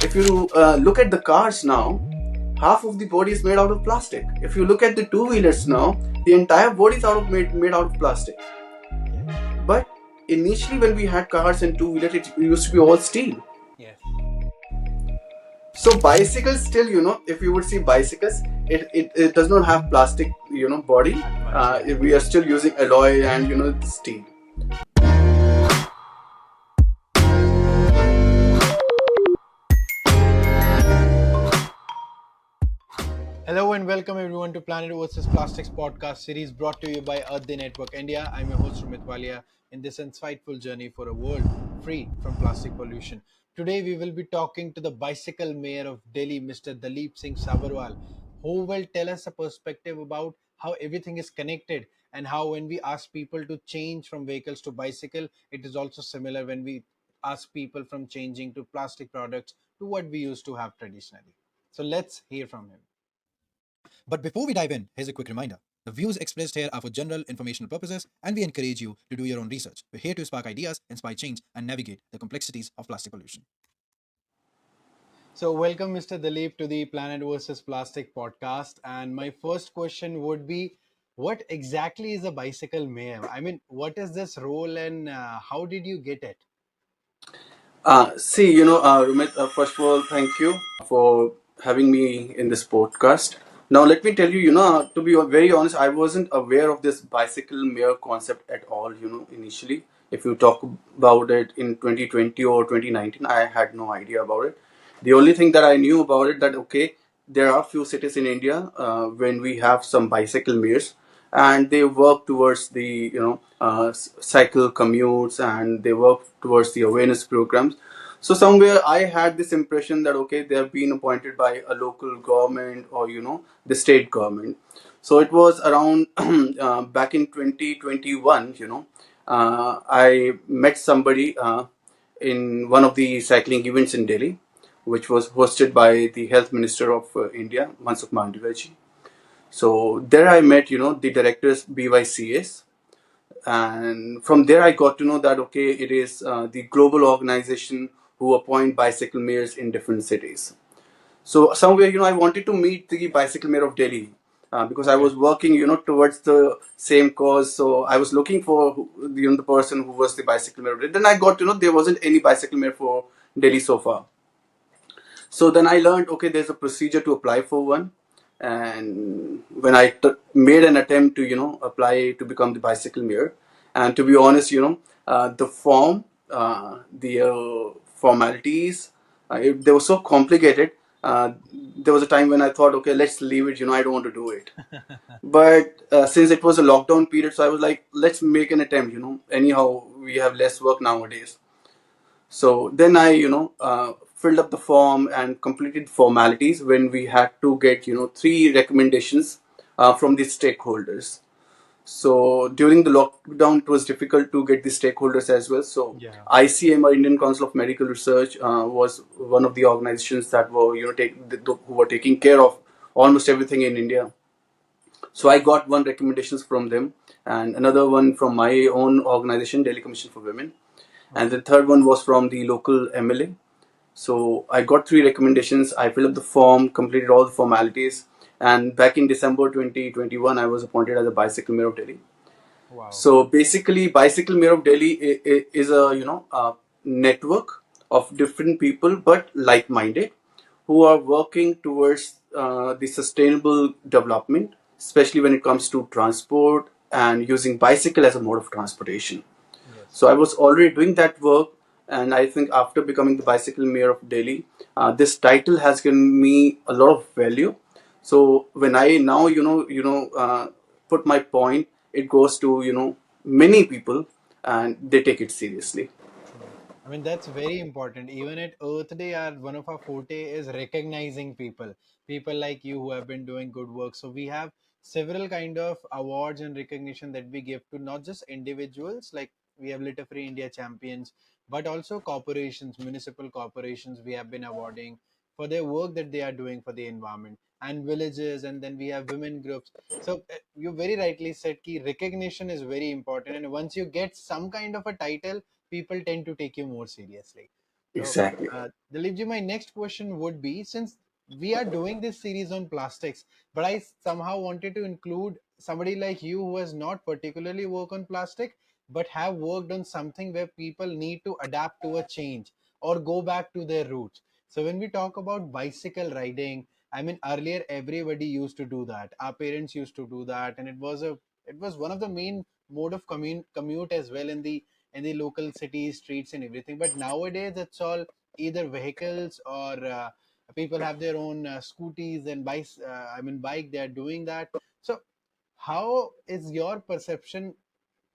if you look at the cars now, half of the body is made out of plastic. If you look at the two-wheelers now, the entire body is made out of plastic. But initially, when we had cars and two-wheelers, it used to be all steel. Yes. So bicycles still, if you would see bicycles, it does not have plastic, body. That much, yeah. We are still using alloy and steel. Hello and welcome everyone to Planet vs. Plastics podcast series brought to you by Earth Day Network India. I'm your host Rumit Walia in this insightful journey for a world free from plastic pollution. Today we will be talking to the bicycle mayor of Delhi, Mr. Dalip Singh Sabharwal, who will tell us a perspective about how everything is connected and how when we ask people to change from vehicles to bicycle, it is also similar when we ask people from changing to plastic products to what we used to have traditionally. So let's hear from him. But before we dive in, here's a quick reminder. The views expressed here are for general informational purposes, and we encourage you to do your own research. We're here to spark ideas, inspire change, and navigate the complexities of plastic pollution. So, welcome, Mr. Dalip, to the Planet versus Plastic podcast. And my first question would be, what exactly is a bicycle mayor? I mean, what is this role and how did you get it? Rumit, first of all, thank you for having me in this podcast. Now, let me tell you, to be very honest, I wasn't aware of this bicycle mayor concept at all, initially. If you talk about it in 2020 or 2019, I had no idea about it. The only thing that I knew about it that, okay, there are few cities in India when we have some bicycle mayors and they work towards the cycle commutes and they work towards the awareness programs. So somewhere I had this impression that okay, they have been appointed by a local government or the state government. So it was around back in 2021. I met somebody in one of the cycling events in Delhi, which was hosted by the Health Minister of India, Mansukh Mandaviya. So there I met, the directors BYCS, and from there I got to know that okay, it is the global organization who appoint bicycle mayors in different cities. So somewhere, I wanted to meet the bicycle mayor of Delhi because I Okay. was working, towards the same cause. So I was looking for, the person who was the bicycle mayor of Delhi. Then I got to know there wasn't any bicycle mayor for Delhi so far. So then I learned, okay, there's a procedure to apply for one. And when I made an attempt to, apply to become the bicycle mayor, and to be honest, the form, the formalities, they were so complicated. There was a time when I thought, okay, let's leave it. I don't want to do it. But since it was a lockdown period, so I was like, let's make an attempt. Anyhow, we have less work nowadays. So then I, filled up the form and completed formalities when we had to get, three recommendations from the stakeholders. So during the lockdown, it was difficult to get the stakeholders as well. So Yeah. ICM, or Indian Council of Medical Research, was one of the organizations that were, who were taking care of almost everything in India. So I got one recommendations from them, and another one from my own organization, Delhi Commission for Women, and Okay. the third one was from the local MLA. So I got three recommendations. I filled up the form, completed all the formalities, and back in December 2021, I was appointed as a bicycle mayor of Delhi. Wow. So basically, bicycle mayor of Delhi is a a network of different people, but like-minded, who are working towards the sustainable development, especially when it comes to transport and using bicycle as a mode of transportation. Yes. So I was already doing that work, and I think after becoming the bicycle mayor of Delhi, this title has given me a lot of value. So when I now put my point, it goes to many people, and they take it seriously. True. I mean, that's very important. Even at Earth Day, one of our forte is recognizing people, people like you who have been doing good work. So we have several kind of awards and recognition that we give to not just individuals, like we have Litter Free India champions, but also corporations, municipal corporations. We have been awarding for their work that they are doing for the environment and villages, and then we have women groups. So you very rightly said key recognition is very important, and once you get some kind of a title, people tend to take you more seriously. So, Exactly. Dalipji, my next question would be, since we are doing this series on plastics, but I somehow wanted to include somebody like you who has not particularly worked on plastic, but have worked on something where people need to adapt to a change or go back to their roots. So, when we talk about bicycle riding, I mean, earlier everybody used to do that. Our parents used to do that, and it was one of the main mode of commute as well in the local cities, streets, and everything. But nowadays, it's all either vehicles or people have their own scooties and bikes. I mean, bike. They are doing that. So, how is your perception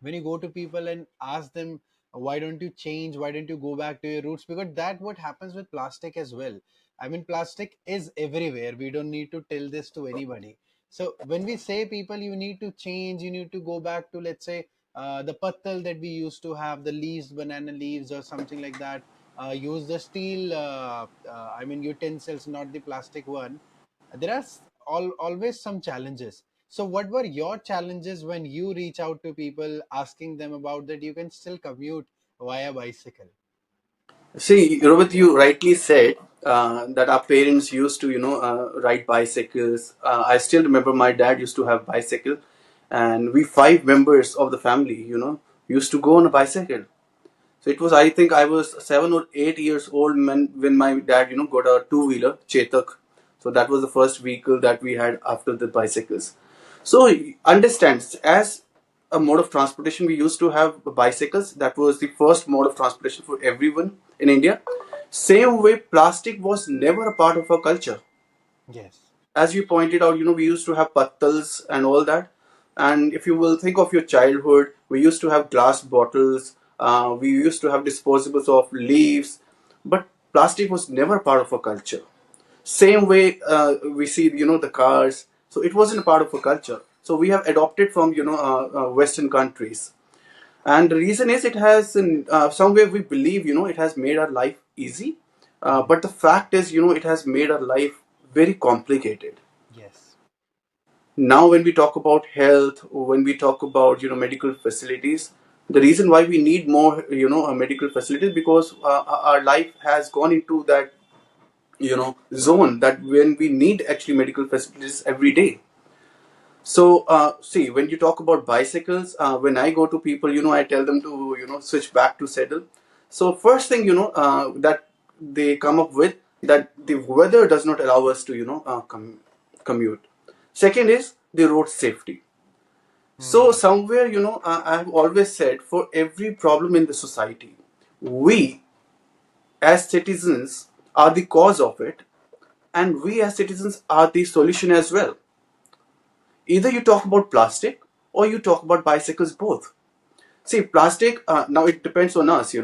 when you go to people and ask them, why don't you change, why don't you go back to your roots? Because that what happens with plastic as well. I mean, plastic is everywhere, we don't need to tell this to anybody. So when we say people, you need to change, you need to go back to, let's say, the pattal that we used to have, the leaves, banana leaves or something like that, use the steel I mean utensils, not the plastic one. There are always some challenges. So, what were your challenges when you reach out to people asking them about that you can still commute via bicycle? See, Robert, you rightly said that our parents used to, ride bicycles. I still remember my dad used to have bicycle, and we five members of the family, used to go on a bicycle. So it was, I think I was 7 or 8 years old when my dad, got a two-wheeler, Chetak. So that was the first vehicle that we had after the bicycles. So understands, as a mode of transportation, we used to have bicycles. That was the first mode of transportation for everyone in India. Same way, plastic was never a part of our culture. Yes. As you pointed out, we used to have pattals and all that. And if you will think of your childhood, we used to have glass bottles, we used to have disposables of leaves, but plastic was never part of our culture. Same way, we see, the cars. So it wasn't a part of our culture. So we have adopted from, Western countries. And the reason is, it has, somewhere we believe, it has made our life easy. Hmm. But the fact is, it has made our life very complicated. Yes. Now when we talk about health, or when we talk about medical facilities, the reason why we need more medical facilities, because our life has gone into that zone that when we need actually medical facilities every day. So see, when you talk about bicycles, when I go to people, I tell them to switch back to saddle. So first thing, that they come up with, that the weather does not allow us to commute. Second is the road safety. So Hmm. somewhere, I've always said, for every problem in the society, we as citizens are the cause of it, and we as citizens are the solution as well. Either you talk about plastic or you talk about bicycles, both. See, plastic, now it depends on us,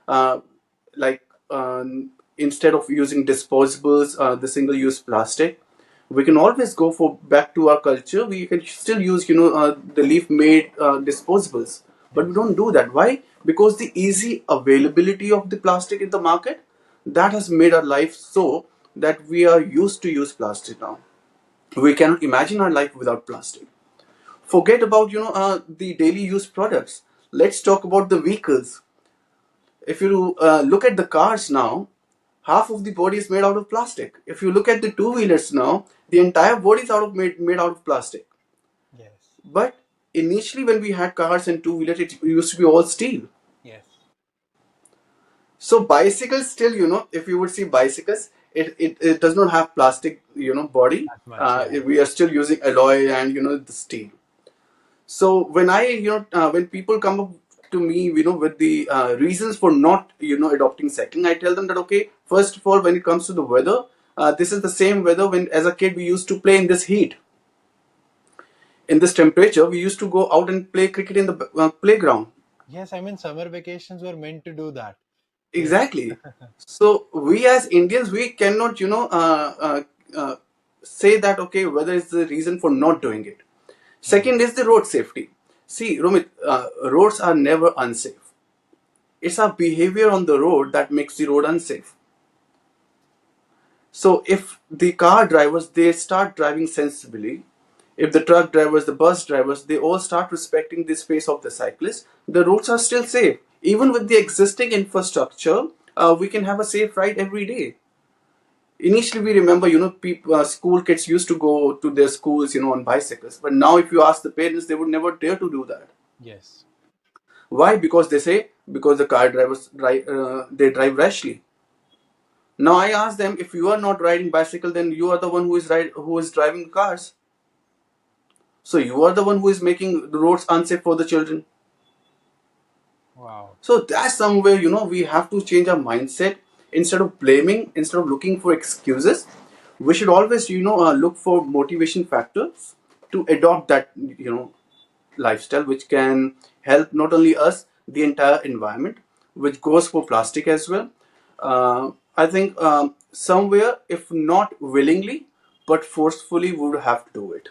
Uh, like, instead of using disposables, the single use plastic, we can always go for back to our culture. We can still use, the leaf made disposables. But we Yes. don't do that. Why? Because the easy availability of the plastic in the market, that has made our life so that we are used to use plastic now. We cannot imagine our life without plastic. Forget about the daily use products. Let's talk about the vehicles. If you look at the cars now, half of the body is made out of plastic. If you look at the two wheelers now, the entire body is made out of plastic. Yes. But initially, when we had cars and two wheelers, it used to be all steel. Yes. So bicycles still, if you would see bicycles, it does not have plastic, body. That much. Yeah. We are still using alloy and the steel. So when when people come up to me, with the reasons for not, adopting cycling, I tell them that, okay, first of all, when it comes to the weather, this is the same weather when, as a kid, we used to play in this heat, in this temperature. We used to go out and play cricket in the playground. Yes. I mean, summer vacations were meant to do that. Yes. Exactly. So we as Indians, we cannot, say that, okay, weather is the reason for not doing it. Hmm. Second is the road safety. See, Rumit, roads are never unsafe. It's our behavior on the road that makes the road unsafe. So if the car drivers, they start driving sensibly, if the truck drivers, the bus drivers, they all start respecting the space of the cyclist, the roads are still safe. Even with the existing infrastructure, we can have a safe ride every day. Initially, we remember, people, school kids used to go to their schools, on bicycles. But now, if you ask the parents, they would never dare to do that. Yes. Why? Because they say because the car drivers drive, they drive rashly. Now I ask them, if you are not riding bicycle, then you are the one who is driving cars. So you are the one who is making the roads unsafe for the children. Wow. So that's somewhere, we have to change our mindset. Instead of blaming, instead of looking for excuses, we should always, look for motivation factors to adopt that, lifestyle, which can help not only us, the entire environment, which goes for plastic as well. I think somewhere, if not willingly, but forcefully, we would have to do it.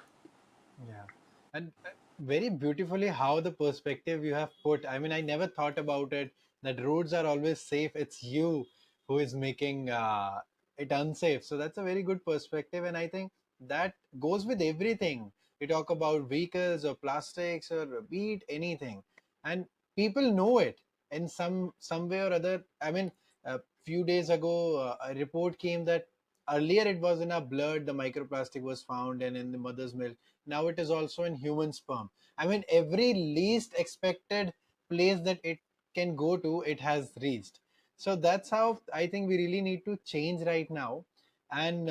Yeah. And very beautifully how the perspective you have put. I mean, I never thought about it that roads are always safe. It's you who is making it unsafe. So that's a very good perspective. And I think that goes with everything. You talk about vehicles or plastics or be it anything. And people know it in some way or other. I mean, a few days ago, a report came that earlier it was in our blood, the microplastic was found and in the mother's milk. Now it is also in human sperm. I mean, every least expected place that it can go to, it has reached. So that's how I think we really need to change right now. And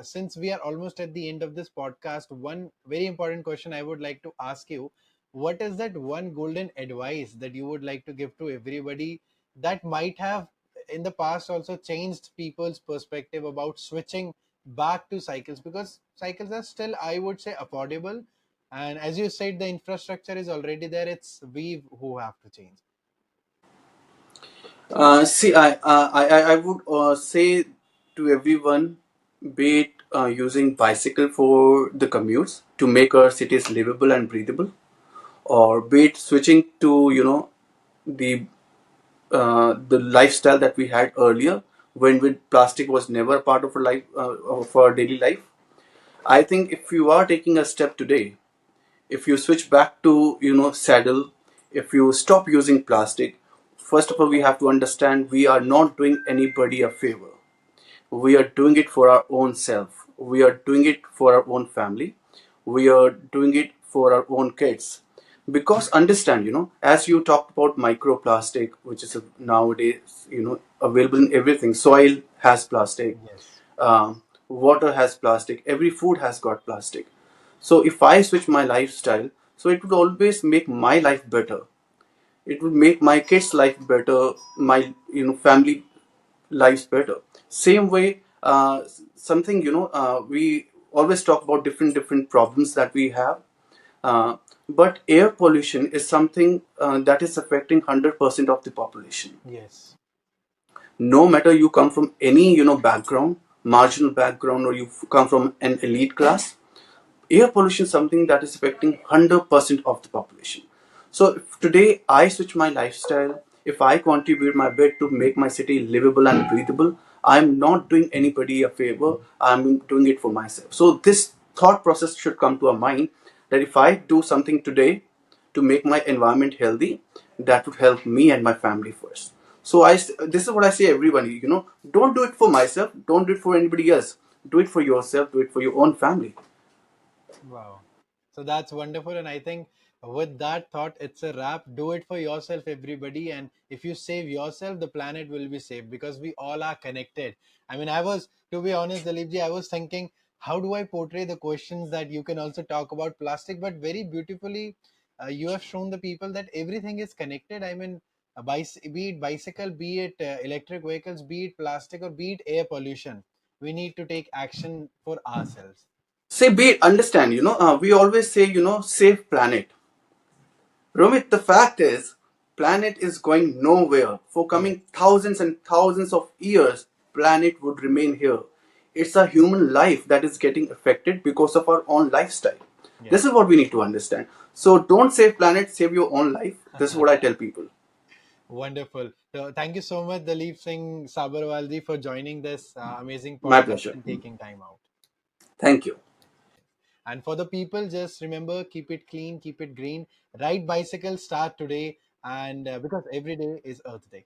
since we are almost at the end of this podcast, one very important question I would like to ask you: what is that one golden advice that you would like to give to everybody that might have in the past also changed people's perspective about switching back to cycles, because cycles are still, I would say, affordable, and as you said, the infrastructure is already there. It's we who have to change. See, I would say to everyone, be it using bicycle for the commutes to make our cities livable and breathable, or be it switching to, the the lifestyle that we had earlier, when plastic was never a part of our life, of our daily life. I think if you are taking a step today, if you switch back to, saddle, if you stop using plastic, first of all, we have to understand we are not doing anybody a favor. We are doing it for our own self. We are doing it for our own family. We are doing it for our own kids. Because understand, as you talked about microplastic, which is nowadays, available in everything. Soil has plastic, Yes. water has plastic, every food has got plastic. So if I switch my lifestyle, so it would always make my life better. It would make my kids' life better, my, family lives better. Same way, something, we always talk about different problems that we have. But air pollution is something that is affecting 100% of the population. Yes. No matter you come from any, background, marginal background, or you come from an elite class, air pollution is something that is affecting 100% of the population. So if today I switch my lifestyle, if I contribute my bit to make my city livable and breathable, I'm not doing anybody a favor, I'm doing it for myself. So this thought process should come to our mind, that if I do something today to make my environment healthy, that would help me and my family first. So this is what I say everybody, don't do it for myself, don't do it for anybody else, do it for yourself, do it for your own family. Wow. So that's wonderful. And I think with that thought, it's a wrap. Do it for yourself, everybody. And if you save yourself, the planet will be saved because we all are connected. I mean, to be honest, Dalipji, I was thinking, how do I portray the questions that you can also talk about plastic? But very beautifully, you have shown the people that everything is connected. I mean, be it bicycle, be it electric vehicles, be it plastic, or be it air pollution. We need to take action for ourselves. Say, be understand, we always say, save planet. Romit, the fact is, planet is going nowhere. For Yes. coming thousands and thousands of years, planet would remain here. It's a human life that is getting affected because of our own lifestyle. This is Yes. what we need to understand. So don't save planet, save your own life. This is what I tell people. Wonderful. So thank you so much, Dalip Singh Sabharwal for joining this amazing My podcast pleasure. and taking time out. Thank you. And for the people, just remember, keep it clean, keep it green. Ride bicycle, start today, and because every day is Earth Day.